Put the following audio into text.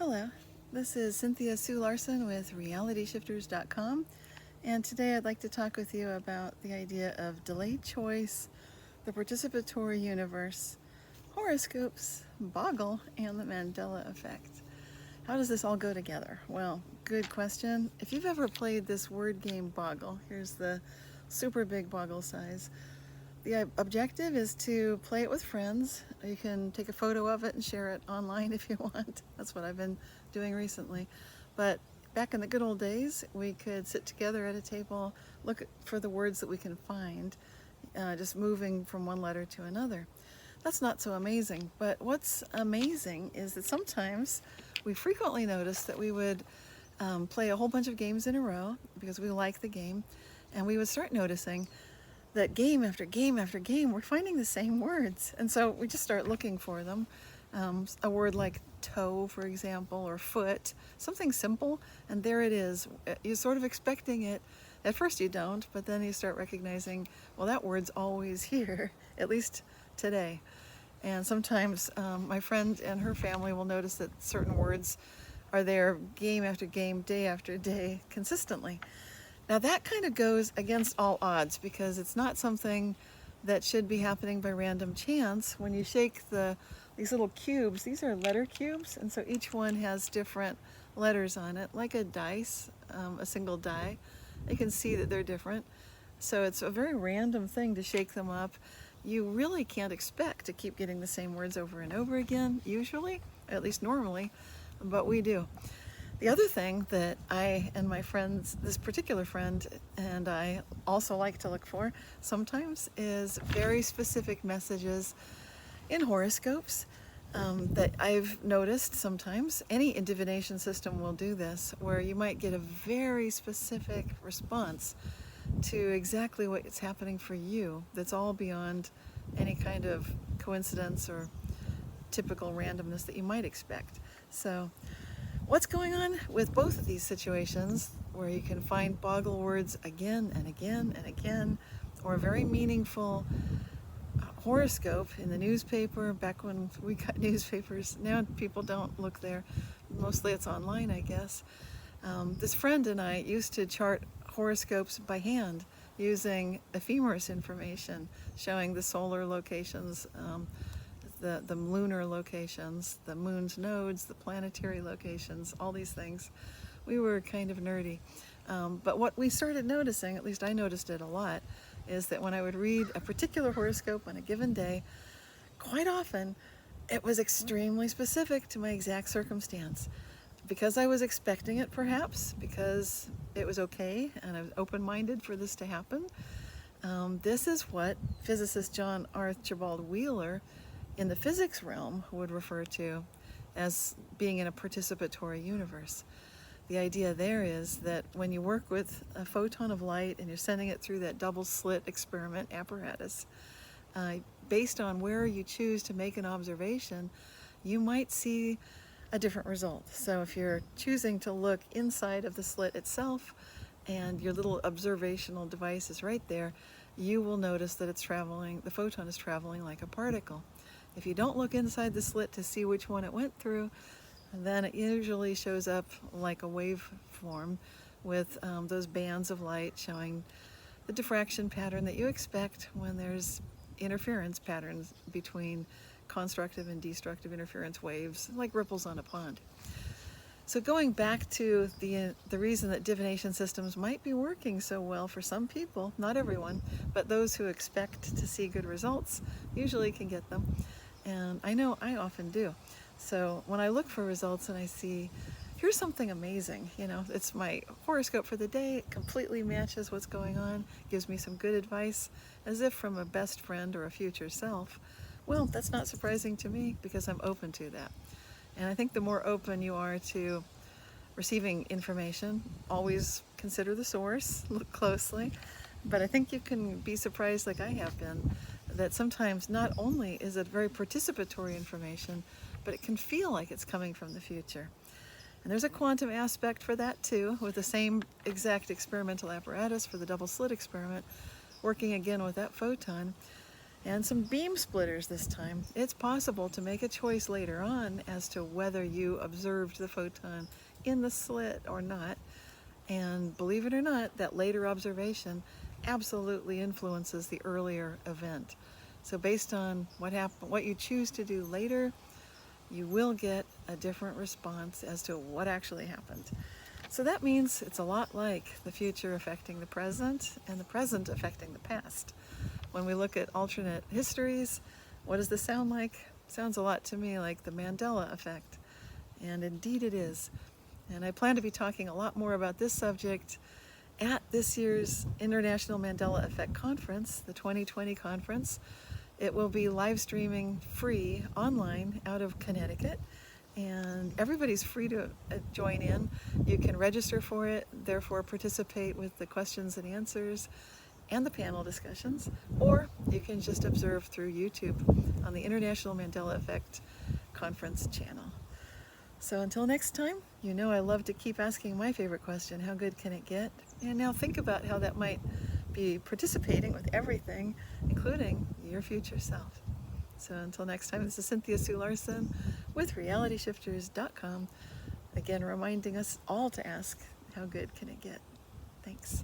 Hello, this is Cynthia Sue Larson with RealityShifters.com, and today I'd like to talk with you about the idea of delayed choice, the participatory universe, horoscopes, Boggle, and the Mandela Effect. How does this all go together? Well, good question. If you've ever played this word game Boggle, here's the super big Boggle size. The objective is to play it with friends. You can take a photo of it and share it online if you want. That's what I've been doing recently. But back in the good old days, we could sit together at a table, look for the words that we can find, just moving from one letter to another. That's not so amazing, but what's amazing is that sometimes we frequently notice that we would play a whole bunch of games in a row because we like the game, and we would start noticing that game after game after game, we're finding the same words. And so we just start looking for them. A word like toe, for example, or foot, something simple, and there it is. You're sort of expecting it. At first you don't, but then you start recognizing, well, that word's always here, at least today. And sometimes my friend and her family will notice that certain words are there game after game, day after day, consistently. Now that kind of goes against all odds because it's not something that should be happening by random chance. When you shake these little cubes, these are letter cubes, and so each one has different letters on it, like a dice, a single die. You can see that they're different. So it's a very random thing to shake them up. You really can't expect to keep getting the same words over and over again, usually, at least normally, but we do. The other thing that I and my friends, this particular friend and I also like to look for sometimes is very specific messages in horoscopes that I've noticed sometimes. Any divination system will do this, where you might get a very specific response to exactly what's happening for you that's all beyond any kind of coincidence or typical randomness that you might expect. So what's going on with both of these situations, where you can find Boggle words again and again and again, or a very meaningful horoscope in the newspaper, back when we got newspapers. Now people don't look there. Mostly it's online, I guess. This friend and I used to chart horoscopes by hand using ephemeris information, showing the solar locations, the lunar locations, the moon's nodes, the planetary locations, all these things. We were kind of nerdy. But what we started noticing, at least I noticed it a lot, is that when I would read a particular horoscope on a given day, quite often it was extremely specific to my exact circumstance. Because I was expecting it, perhaps, because it was okay and I was open-minded for this to happen. This is what physicist John Archibald Wheeler in the physics realm would refer to as being in a participatory universe. The idea there is that when you work with a photon of light and you're sending it through that double-slit experiment apparatus, based on where you choose to make an observation, you might see a different result. So if you're choosing to look inside of the slit itself and your little observational device is right there, you will notice that it's traveling, the photon is traveling like a particle. If you don't look inside the slit to see which one it went through, then it usually shows up like a waveform with those bands of light showing the diffraction pattern that you expect when there's interference patterns between constructive and destructive interference waves, like ripples on a pond. So going back to the reason that divination systems might be working so well for some people, not everyone, but those who expect to see good results usually can get them. And I know I often do. So when I look for results and I see, here's something amazing, it's my horoscope for the day, it completely matches what's going on, gives me some good advice, as if from a best friend or a future self. Well, that's not surprising to me because I'm open to that. And I think the more open you are to receiving information, always consider the source, look closely. But I think you can be surprised, like I have been, that sometimes not only is it very participatory information, but it can feel like it's coming from the future. And there's a quantum aspect for that too, with the same exact experimental apparatus for the double-slit experiment, working again with that photon. and some beam splitters this time. It's possible to make a choice later on as to whether you observed the photon in the slit or not. And believe it or not, that later observation absolutely influences the earlier event. So based on what you choose to do later, you will get a different response as to what actually happened. So that means it's a lot like the future affecting the present and the present affecting the past. When we look at alternate histories, what does this sound like? Sounds a lot to me like the Mandela Effect. And indeed it is. And I plan to be talking a lot more about this subject at this year's International Mandela Effect Conference, the 2020 conference. It will be live streaming free online out of Connecticut, and everybody's free to join in. You can register for it, therefore participate with the questions and answers and the panel discussions, or you can just observe through YouTube on the International Mandela Effect Conference channel. So until next time, you know I love to keep asking my favorite question, how good can it get? And now think about how that might be participating with everything, including your future self. So until next time, this is Cynthia Sue Larson with realityshifters.com. Again, reminding us all to ask, how good can it get? Thanks.